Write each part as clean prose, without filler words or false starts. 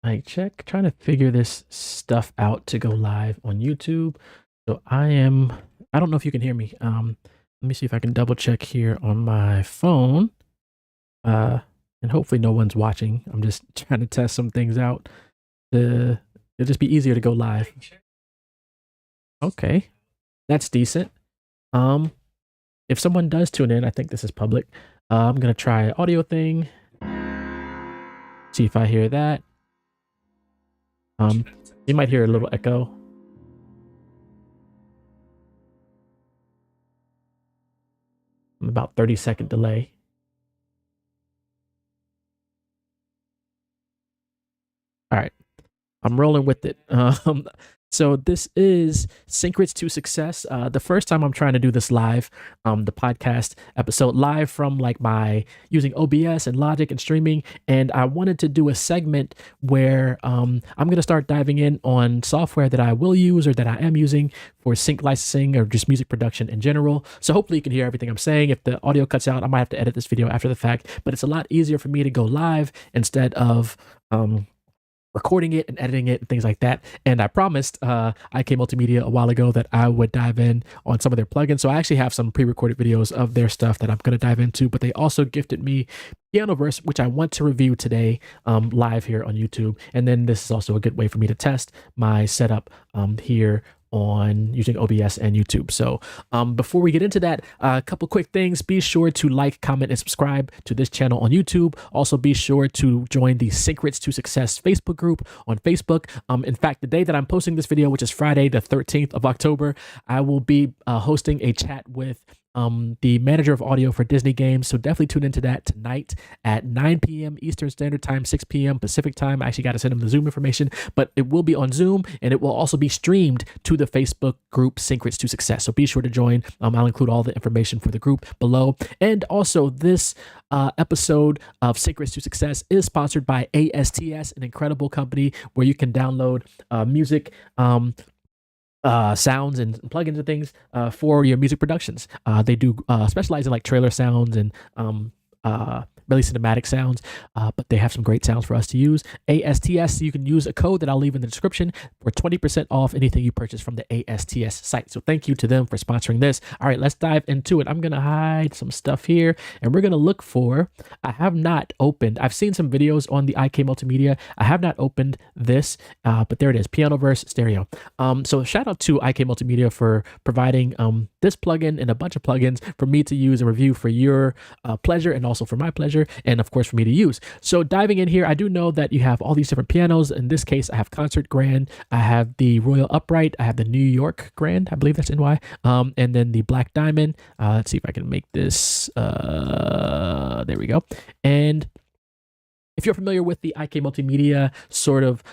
Mic check. Trying to figure this stuff out to go live on YouTube. So I don't know if you can hear me. Let me see if I can double check here on my phone. Uh, and hopefully no one's watching. I'm just trying to test some things out. It'll just be easier to go live. Okay, that's decent. If someone does tune in, I think this is public. I'm gonna try audio thing. See if I hear that. You might hear a little echo. About 30-second delay. All right, I'm rolling with it. So this is Syncrets To Success. The first time I'm trying to do this live, the podcast episode live from like my using OBS and Logic and streaming. And I wanted to do a segment where I'm going to start diving in on software that I will use or that I am using for sync licensing or just music production in general. So hopefully you can hear everything I'm saying. If the audio cuts out, I might have to edit this video after the fact, but it's a lot easier for me to go live instead of recording it and editing it and things like that. And I promised IK Multimedia a while ago that I would dive in on some of their plugins. So I actually have some pre-recorded videos of their stuff that I'm going to dive into, but they also gifted me Pianoverse, which I want to review today live here on YouTube. And then this is also a good way for me to test my setup here on using OBS and YouTube. So before we get into that, a couple quick things. Be sure to like, comment, and subscribe to this channel on YouTube. Also, be sure to join the Syncrets To Success Facebook group on Facebook. In fact, the day that I'm posting this video, which is Friday, the 13th of October, I will be hosting a chat with the manager of audio for Disney games. So definitely tune into that tonight at 9 p.m. Eastern Standard Time, 6 p.m. Pacific Time. I actually got to send him the Zoom information, but it will be on Zoom and it will also be streamed to the Facebook group Syncrets To Success. So be sure to join. I'll include all the information for the group below. And also this episode of Syncrets To Success is sponsored by ASTS, an incredible company where you can download music, sounds and plugins and things for your music productions. They do specialize in like trailer sounds and really cinematic sounds, but they have some great sounds for us to use. ASTS, you can use a code that I'll leave in the description for 20% off anything you purchase from the ASTS site. So thank you to them for sponsoring this. All right, let's dive into it. I'm going to hide some stuff here and we're going to look for, I've seen some videos on the IK Multimedia. I have not opened this, but there it is, Pianoverse Stereo. So shout out to IK Multimedia for providing this plugin and a bunch of plugins for me to use and review for your pleasure and also for my pleasure, and of course for me to use. So diving in here, I do know that you have all these different pianos. In this case, I have Concert Grand, I have the Royal Upright, I have the New York Grand, I believe that's NY, and then the Black Diamond. Let's see if I can make this, there we go. And if you're familiar with the IK Multimedia sort of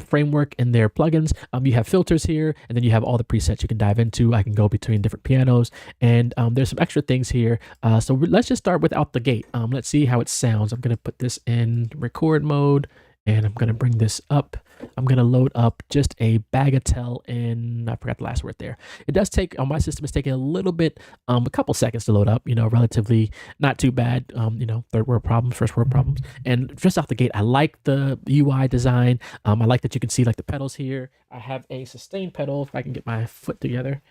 framework and their plugins, you have filters here, and then you have all the presets you can dive into. I can go between different pianos, and there's some extra things here. So let's just start without the gate. Let's see how it sounds. I'm going to put this in record mode, and I'm going to bring this up. I'm going to load up just a bagatelle in, I forgot the last word there. It does take, on my system, it's taking a little bit, a couple seconds to load up, relatively not too bad, third world problems, first world problems. And just off the gate, I like the UI design. I like that you can see like the pedals here. I have a sustain pedal, if I can get my foot together.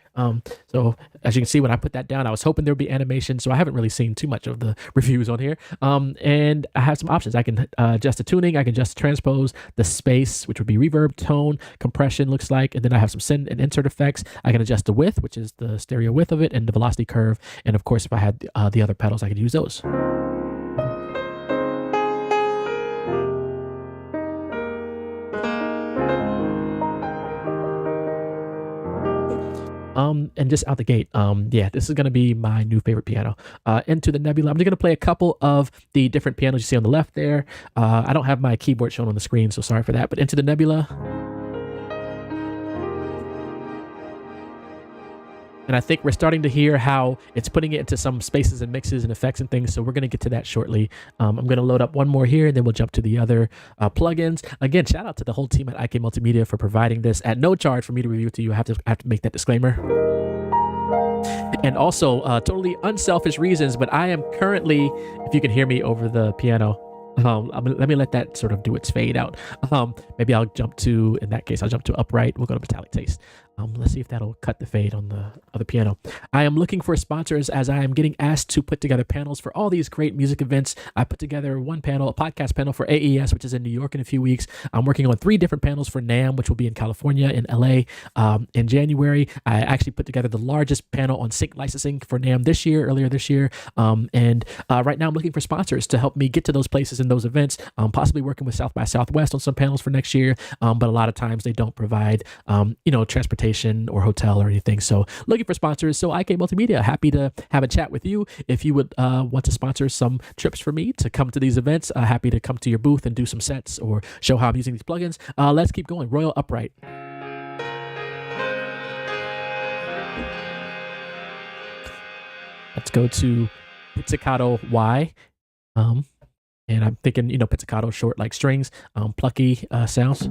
So as you can see, when I put that down, I was hoping there'd be animation. So I haven't really seen too much of the reviews on here. And I have some options. I can adjust the tuning. I can adjust the transpose, the space, which would be reverb, tone, compression looks like. And then I have some send and insert effects. I can adjust the width, which is the stereo width of it, and the velocity curve. And of course, if I had the other pedals, I could use those. And just out the gate, yeah, this is going to be my new favorite piano. Into the Nebula, I'm just going to play a couple of the different pianos you see on the left there. I don't have my keyboard shown on the screen, so sorry for that, but Into the Nebula. And I think we're starting to hear how it's putting it into some spaces and mixes and effects and things. So we're going to get to that shortly. I'm going to load up one more here, and then we'll jump to the other plugins. Again, shout out to the whole team at IK Multimedia for providing this at no charge for me to review to you. I have to make that disclaimer. And also, totally unselfish reasons, but I am currently, if you can hear me over the piano, Let me let that sort of do its fade out. Maybe I'll jump to, in that case, I'll jump to upright. We'll go to metallic taste. Let's see if that'll cut the fade on the other piano. I am looking for sponsors as I am getting asked to put together panels for all these great music events. I put together one panel, a podcast panel for AES, which is in New York in a few weeks. I'm working on 3 different panels for NAMM, which will be in California, in LA. In January, I actually put together the largest panel on sync licensing for NAMM earlier this year. And right now I'm looking for sponsors to help me get to those places and those events, possibly working with South by Southwest on some panels for next year. But a lot of times they don't provide, transportation or hotel or anything. So looking for sponsors. So IK Multimedia, happy to have a chat with you. If you would want to sponsor some trips for me to come to these events, happy to come to your booth and do some sets or show how I'm using these plugins. Let's keep going. Royal Upright. Let's go to Pizzicato Y. And I'm thinking, pizzicato, short like strings, plucky sounds.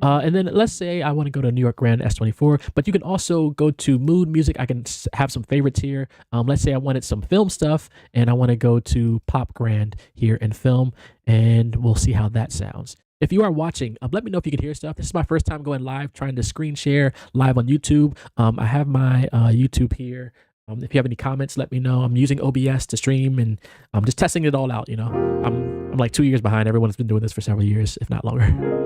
And then let's say I want to go to New York Grand S24, but you can also go to Mood Music. I can have some favorites here. Let's say I wanted some film stuff and I want to go to Pop Grand here in film, and we'll see how that sounds. If you are watching, let me know if you can hear stuff. This is my first time going live, trying to screen share live on YouTube. I have my YouTube here. If you have any comments, let me know. I'm using OBS to stream, and I'm just testing it all out. I'm like 2 years behind. Everyone's been doing this for several years, if not longer.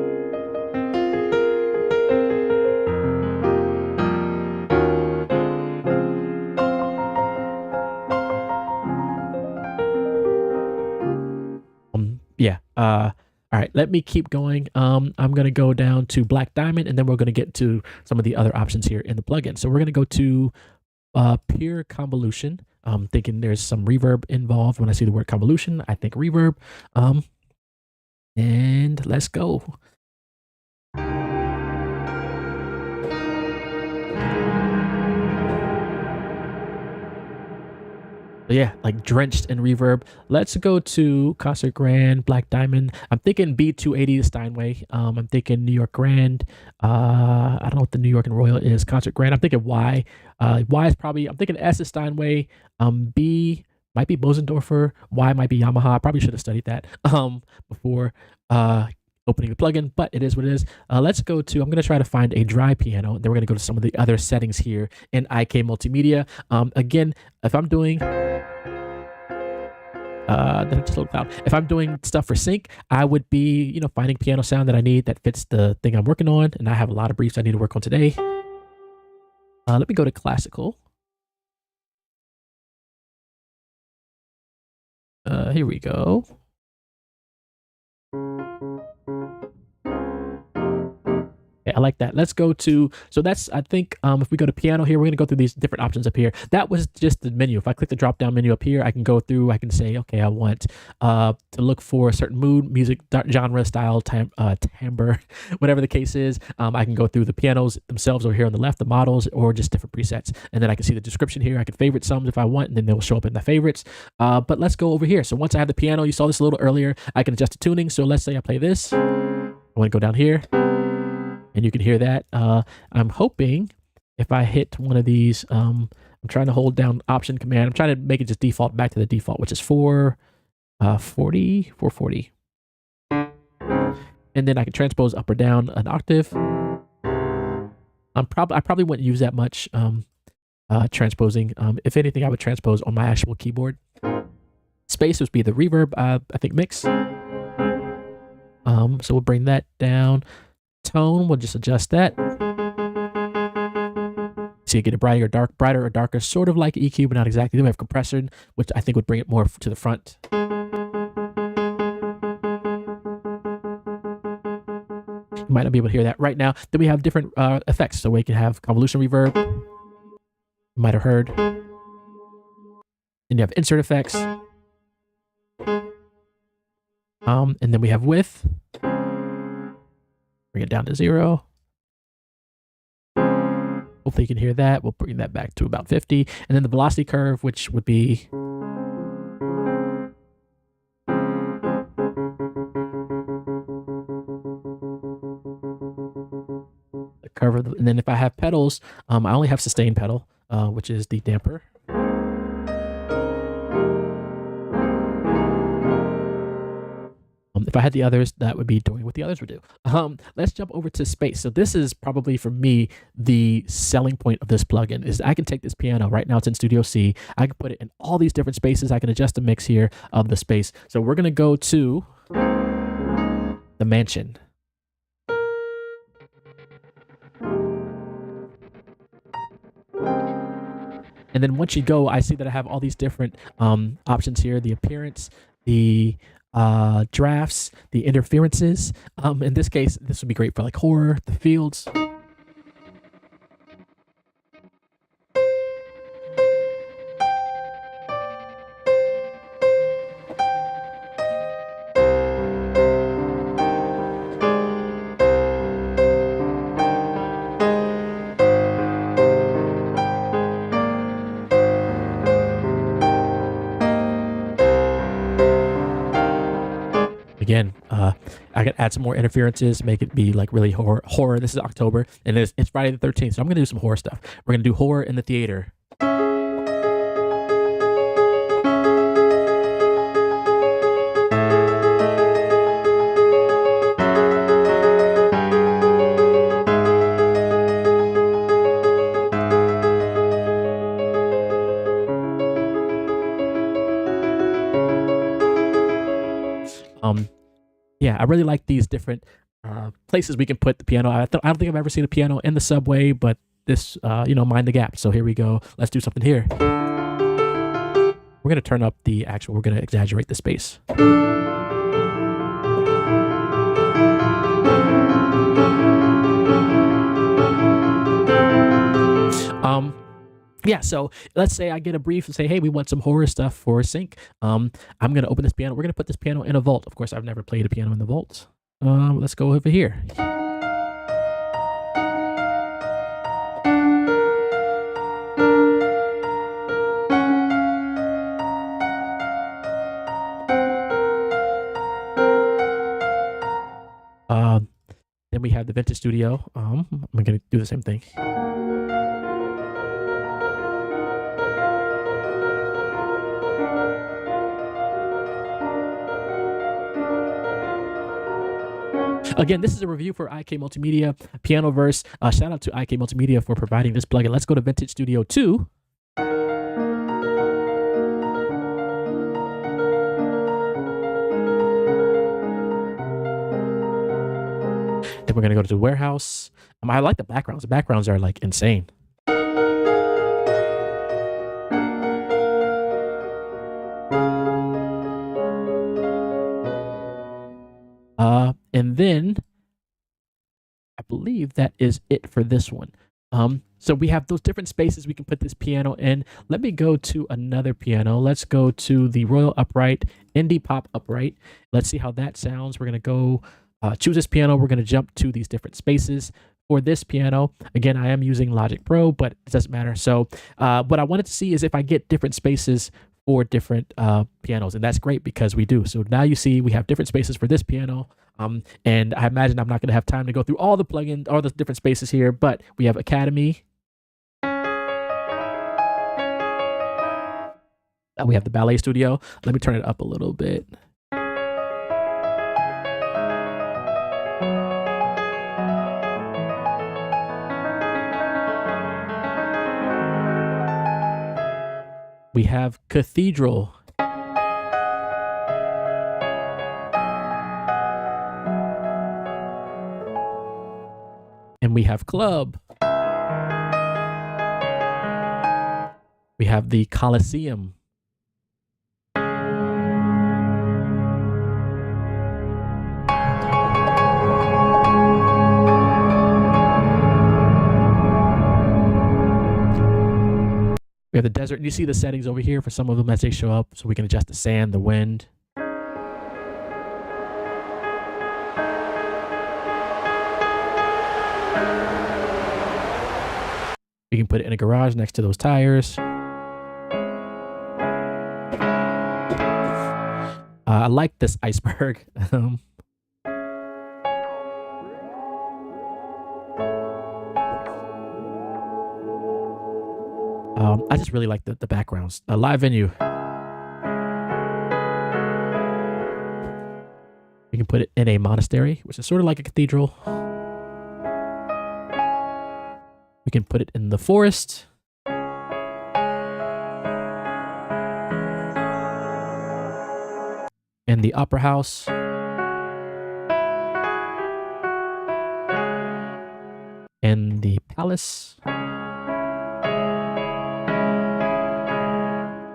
All right, let me keep going. I'm going to go down to Black Diamond, and then we're going to get to some of the other options here in the plugin. So we're going to go to Pure Convolution. I'm thinking there's some reverb involved. When I see the word convolution, I think reverb. And let's go. Yeah, like drenched in reverb. Let's go to Concert Grand, Black Diamond. I'm thinking B280 Steinway. I'm thinking New York Grand. I don't know what the New York and Royal is. Concert Grand. I'm thinking Y. Y is probably, I'm thinking S is Steinway. B might be Bosendorfer. Y might be Yamaha. I probably should have studied that before opening the plugin, but it is what it is. Let's go to, I'm going to try to find a dry piano, and then we're going to go to some of the other settings here in IK Multimedia. Again, if I'm doing if I'm doing stuff for sync, I would be, finding piano sound that I need that fits the thing I'm working on, and I have a lot of briefs I need to work on today. Let me go to classical. Here we go. Okay, I like that. Let's go to, so that's, I think, if we go to piano here, we're going to go through these different options up here. That was just the menu. If I click the drop down menu up here, I can go through, I can say, okay, I want to look for a certain mood, music, genre, style, timbre, whatever the case is. I can go through the pianos themselves over here on the left, the models, or just different presets. And then I can see the description here. I can favorite some if I want, and then they'll show up in the favorites. But let's go over here. So once I have the piano, you saw this a little earlier, I can adjust the tuning. So let's say I play this. I want to go down here. And you can hear that. I'm hoping if I hit one of these, I'm trying to hold down Option Command. I'm trying to make it just default back to the default, which is 440. And then I can transpose up or down an octave. I probably wouldn't use that much transposing. If anything, I would transpose on my actual keyboard. Space would be the reverb, I think, mix. So we'll bring that down. Tone, we'll just adjust that. So you get it brighter or darker, sort of like EQ, but not exactly. Then we have compressor, which I think would bring it more to the front. You might not be able to hear that right now. Then we have different effects. So we can have convolution reverb. You might have heard. Then you have insert effects. And then we have width. Bring it down to 0. Hopefully you can hear that. We'll bring that back to about 50. And then the velocity curve, which would be the curve of the, and then if I have pedals, I only have sustain pedal, which is the damper. I had the others, that would be doing what the others would do. Let's jump over to space. So this is probably for me the selling point of this plugin is I can take this piano right now. It's in Studio C. I can put it in all these different spaces. I can adjust the mix here of the space. So we're gonna go to the mansion. And then once you go, I see that I have all these different options here: the appearance, the drafts, the interferences. In this case, this would be great for like horror, the fields. Again, I could add some more interferences, make it be like really horror. This is October, and it's Friday the 13th, so I'm gonna do some horror stuff. We're gonna do horror in the theater. Yeah, I really like these different places we can put the piano. I don't think I've ever seen a piano in the subway, but this, mind the gap. So here we go. Let's do something here. We're gonna turn up the actual. We're gonna exaggerate the space. Yeah, so let's say I get a brief and say, hey, we want some horror stuff for sync. I'm going to open this piano. We're going to put this piano in a vault. Of course, I've never played a piano in the vault. Let's go over here. Then we have the Vintage Studio. I'm going to do the same thing. Again, this is a review for IK Multimedia, Pianoverse. Shout out to IK Multimedia for providing this plugin. Let's go to Vintage Studio 2. Then we're going to go to the warehouse. I like the backgrounds. The backgrounds are like insane. And then I believe that is it for this one. So we have those different spaces we can put this piano in. Let me go to another piano. Let's go to the Royal Upright, Indie Pop Upright. Let's see how that sounds. We're going to go choose this piano. We're going to jump to these different spaces. For this piano, again, I am using Logic Pro, but it doesn't matter. So what I wanted to see is if I get different spaces for different pianos, and that's great because we do. So now you see we have different spaces for this piano. And I imagine I'm not going to have time to go through all the plugins, all the different spaces here, but we have Academy. We have the Ballet Studio. Let me turn it up a little bit. We have Cathedral. And we have Club. We have the Coliseum. We have the desert, and you see the settings over here for some of them as they show up, so we can adjust the sand, the wind. We can put it in a garage next to those tires. I like this iceberg. I just really like the backgrounds. A live venue. We can put it in a monastery, which is sort of like a cathedral. We can put it in the forest. In the opera house. In the palace.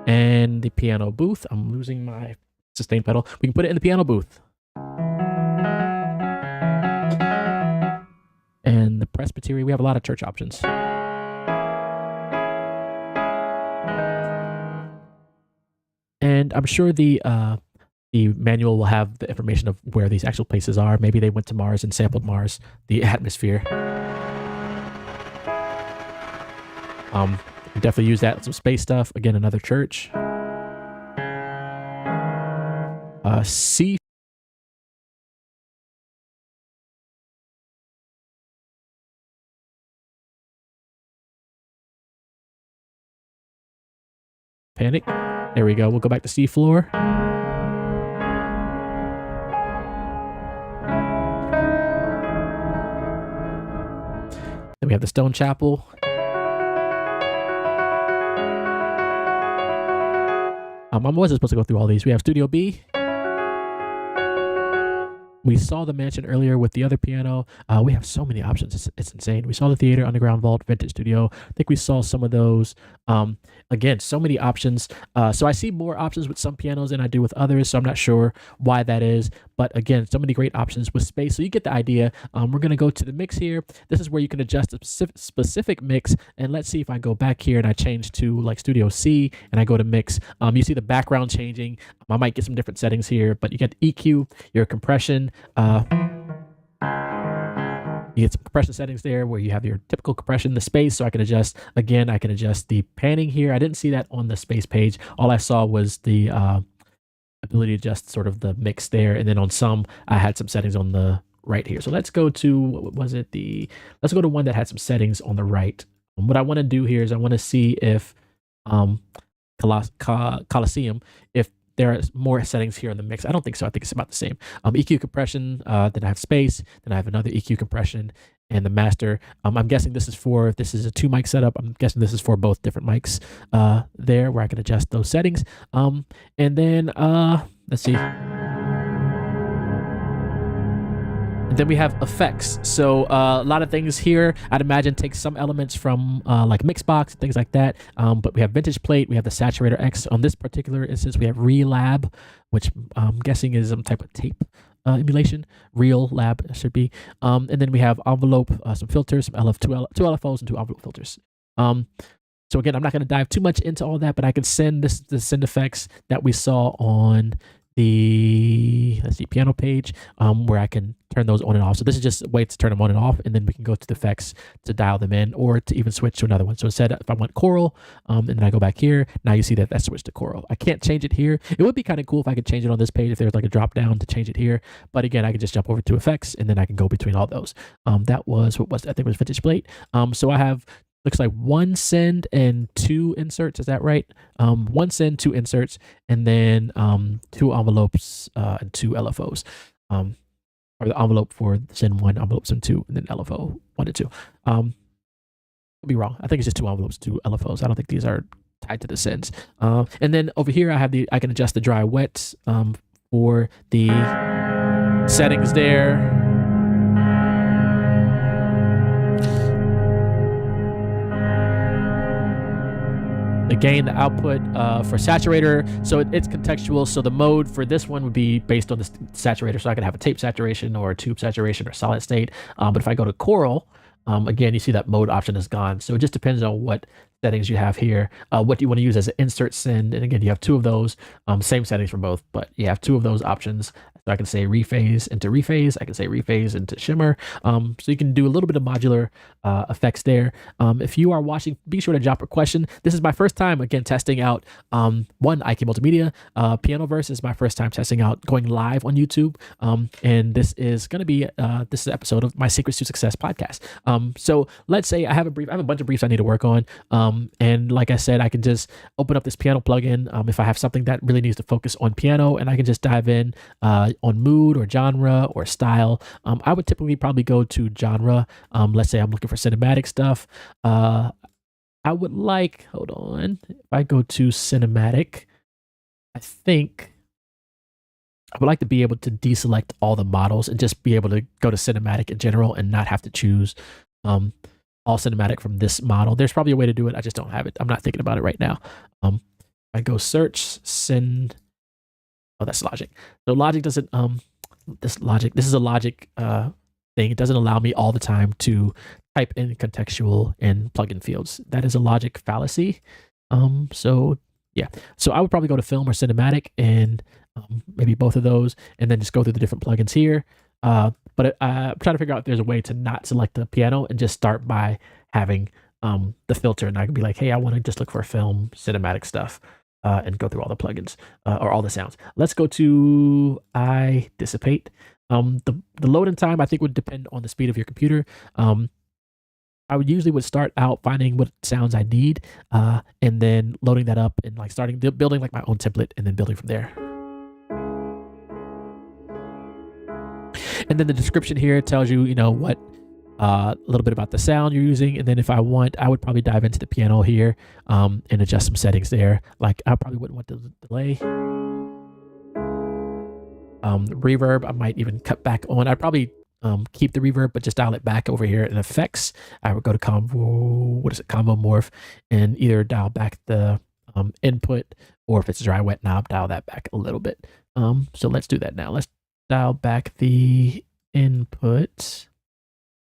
And the piano booth. I'm losing my sustain pedal. We can put it in the piano booth. And the presbytery. We have a lot of church options. And I'm sure the manual will have the information of where these actual places are. Maybe they went to Mars and sampled Mars, the atmosphere. Definitely use that. Some space stuff. Again, another church. C. Panic. There we go. We'll go back to C floor. Then we have the Stone Chapel. I wasn't supposed to go through all these. We have Studio B. We saw the mansion earlier with the other piano. We have so many options. It's insane. We saw the theater, underground vault, vintage studio. I think we saw some of those. Again, so many options. So I see more options with some pianos than I do with others. So I'm not sure why that is. But again, so many great options with space. So you get the idea. We're going to go to the mix here. This is where you can adjust a specific mix. And let's see if I go back here and I change to like Studio C and I go to mix. You see the background changing. I might get some different settings here, but you get EQ, your compression. You get some compression settings there where you have your typical compression, the space, so I can adjust. Again, I can adjust the panning here. I didn't see that on the space page. All I saw was the ability to adjust sort of the mix there. And then on some, I had some settings on the right here. So let's go to, what was it? Let's go to one that had some settings on the right. What I want to do here is I want to see if Coliseum, if there are more settings here in the mix. I don't think so. I think it's about the same. EQ compression, then I have space, then I have another EQ compression, and the master. I'm guessing this is a 2 mic setup. I'm guessing this is for both different mics there where I can adjust those settings. And then, let's see. And then we have effects. So a lot of things here, I'd imagine take some elements from like Mixbox, things like that. But we have Vintage Plate, we have the Saturator X. On this particular instance, we have Relab, which I'm guessing is some type of tape emulation. Real Lab should be. And then we have Envelope, some filters, some two LFOs and 2 envelope filters. So again, I'm not going to dive too much into all that, but I can send the send effects that we saw on the piano page where I can turn those on and off. So this is just a way to turn them on and off, and then we can go to the effects to dial them in or to even switch to another one. So instead, if I want choral, and then I go back here, now you see that switched to choral. I can't change it here. It would be kind of cool if I could change it on this page, if there's like a drop down to change it here. But again, I can just jump over to effects and then I can go between all those. That was I think it was Vintage Plate. So I have, looks like 1 send and 2 inserts. Is that right? 1 send, 2 inserts, and then 2 envelopes and 2 LFOs. Or the envelope for send 1, envelope send 2, and then LFO 1 and 2. I'll be wrong. I think it's just 2 envelopes, 2 LFOs. I don't think these are tied to the sends. And then over here, I can adjust the dry wet for the settings there. The gain, the output for saturator, so it's contextual. So the mode for this one would be based on the saturator. So I could have a tape saturation or a tube saturation or solid state. But if I go to choral, again, you see that mode option is gone. So it just depends on what settings you have here, what you want to use as an insert send. And again, you have 2 of those, same settings for both, but you have 2 of those options. So I can say rephase into rephase. I can say rephase into shimmer. So you can do a little bit of modular effects there. If you are watching, be sure to drop a question. This is my first time, again, testing out IK Multimedia. Pianoverse is my first time testing out going live on YouTube. And this is going to be, this is an episode of my Syncrets To Success podcast. So let's say I have a bunch of briefs I need to work on. And like I said, I can just open up this piano plugin if I have something that really needs to focus on piano, and I can just dive in. on mood or genre or style. I would typically probably go to genre. Let's say I'm looking for cinematic stuff. I would like, hold on, if I go to cinematic, I think I would like to be able to deselect all the models and just be able to go to cinematic in general and not have to choose all cinematic from this model. There's probably a way to do it. I just don't have it. I'm not thinking about it right now. I go search, send. Oh, that's Logic. So Logic doesn't, this is a Logic thing. It doesn't allow me all the time to type in contextual and plugin fields. That is a Logic fallacy. So yeah, so I would probably go to film or cinematic and maybe both of those, and then just go through the different plugins here. But I'm trying to figure out if there's a way to not select the piano and just start by having the filter, and I can be like, hey, I want to just look for film, cinematic stuff, and go through all the plugins or all the sounds. Let's go to I Dissipate. The loading time I think would depend on the speed of your computer. I would usually start out finding what sounds I need, and then loading that up and like starting building like my own template and then building from there. And then the description here tells you, what a little bit about the sound you're using. And then if I want, I would probably dive into the piano here and adjust some settings there. Like I probably wouldn't want the delay. Reverb, I might even cut back on. I'd probably keep the reverb, but just dial it back over here in effects. I would go to combo morph and either dial back the input, or if it's dry wet knob, dial that back a little bit. So let's do that now. Let's dial back the input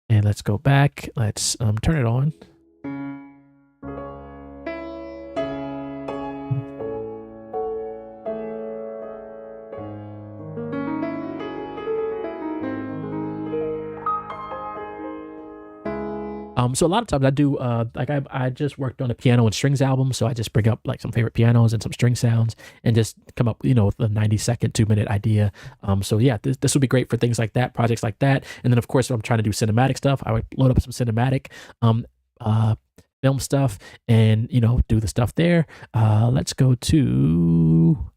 and let's go back. Let's turn it on. So a lot of times I do, like I just worked on a piano and strings album. So I just bring up like some favorite pianos and some string sounds and just come up, with a 90-second, 2-minute idea. So yeah, this would be great for things like that, projects like that. And then of course, if I'm trying to do cinematic stuff, I would load up some cinematic film stuff and, do the stuff there. Let's go to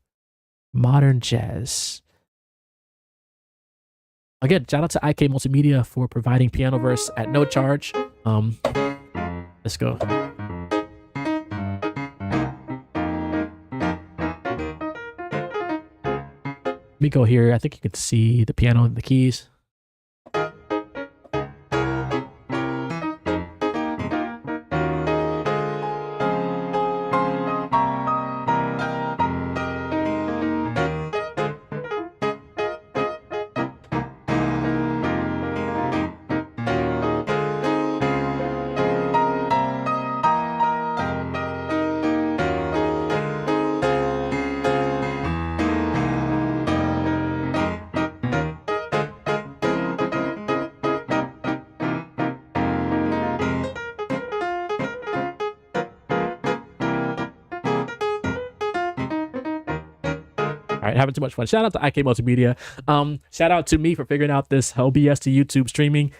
modern jazz. Again, shout out to IK Multimedia for providing Pianoverse at no charge. Let's go. Let me go here. I think you can see the piano and the keys. All right, having too much fun. Shout out to IK Multimedia. Shout out to me for figuring out this OBS to YouTube streaming.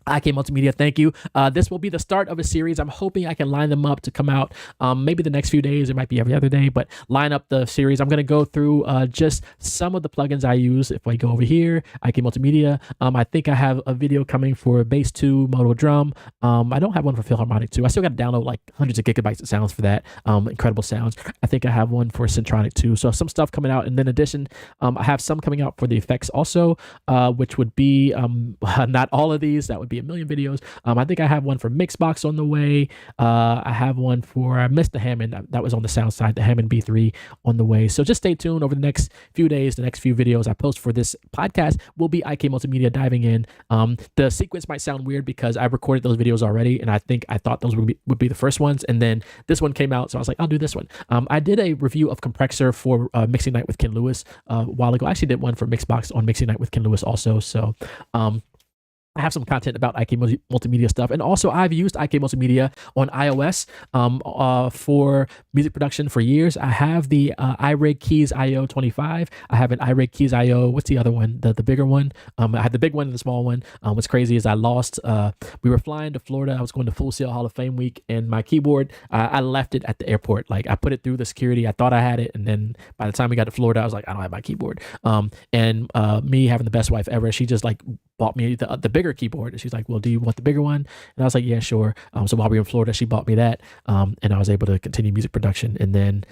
IK Multimedia, thank you. This will be the start of a series. I'm hoping I can line them up to come out maybe the next few days. It might be every other day, but line up the series. I'm going to go through just some of the plugins I use. If I go over here, IK Multimedia, I think I have a video coming for Bass 2, Moto Drum. I don't have one for Philharmonic 2. I still got to download like hundreds of gigabytes of sounds for that. Incredible sounds. I think I have one for Syntronic 2. So some stuff coming out. And then in addition, I have some coming out for the effects also, which would be not all of these. That would be a million videos. I think I have one for Mixbox on the way. I have one for, I missed the Hammond. That was on the sound side, the Hammond B3 on the way. So just stay tuned over the next few days. The next few videos I post for this podcast will be IK Multimedia diving in. The sequence might sound weird because I recorded those videos already, and I thought those would be the first ones, and then this one came out, so I was like, I'll do this one. I did a review of Compressor for Mixing Night with Ken Lewis a while ago. I actually did one for Mixbox on Mixing Night with Ken Lewis also. So I have some content about IK Multimedia stuff, and also I've used IK Multimedia on iOS for music production for years. I have the iRig Keys IO 25. I have an iRig Keys IO. What's the other one? The bigger one. I had the big one and the small one. What's crazy is I lost. We were flying to Florida. I was going to Full Sail Hall of Fame week, and my keyboard I left it at the airport. Like I put it through the security. I thought I had it, and then by the time we got to Florida, I was like, I don't have my keyboard. And me having the best wife ever, she just like bought me the bigger keyboard. And she's like, well, do you want the bigger one? And I was like, yeah, sure. So while we were in Florida, she bought me that. And I was able to continue music production. And then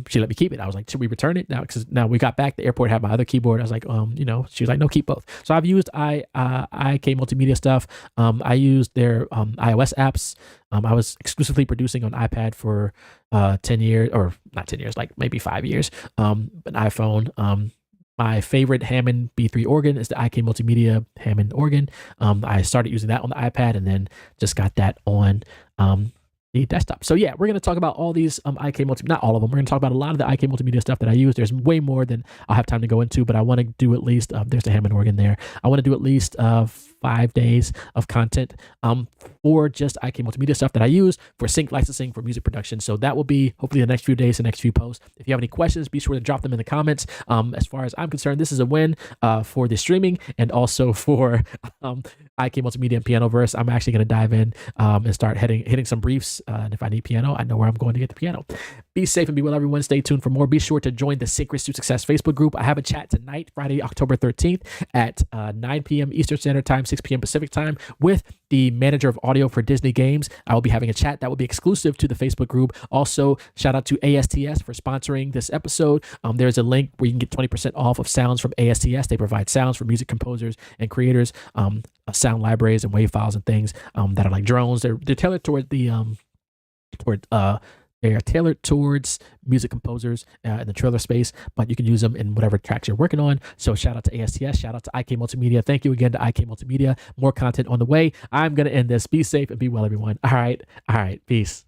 she let me keep it. I was like, should we return it now? Because now we got back, the airport had my other keyboard. I was like, she was like, no, keep both. So I've used IK Multimedia stuff. I used their iOS apps. I was exclusively producing on iPad for 10 years, or not 10 years, like maybe 5 years. An iPhone. My favorite Hammond B3 organ is the IK Multimedia Hammond organ. I started using that on the iPad and then just got that on the desktop. So yeah, we're going to talk about all these IK Multimedia, not all of them. We're going to talk about a lot of the IK Multimedia stuff that I use. There's way more than I'll have time to go into, but I want to do at least, there's the Hammond organ there. I want to do at least 5 days of content for just IK Multimedia stuff that I use for sync licensing for music production. So that will be hopefully the next few days, the next few posts. If you have any questions, be sure to drop them in the comments. As far as I'm concerned, this is a win for the streaming and also for IK Multimedia and Pianoverse. I'm actually going to dive in and start hitting some briefs. And if I need piano, I know where I'm going to get the piano. Be safe and be well, everyone. Stay tuned for more. Be sure to join the Syncrets To Success Facebook group. I have a chat tonight, Friday, October 13th at 9 p.m. Eastern Standard Time, 6 p.m. Pacific Time with the manager of audio for Disney Games. I will be having a chat that will be exclusive to the Facebook group. Also, shout out to ASTS for sponsoring this episode. There's a link where you can get 20% off of sounds from ASTS. They provide sounds for music composers and creators, sound libraries and wave files and things that are like drones. They're tailored toward the they are tailored towards music composers in the trailer space, but you can use them in whatever tracks you're working on. So shout out to ASTS, shout out to IK Multimedia. Thank you again to IK Multimedia. More content on the way. I'm going to end this. Be safe and be well, everyone. All right. Peace.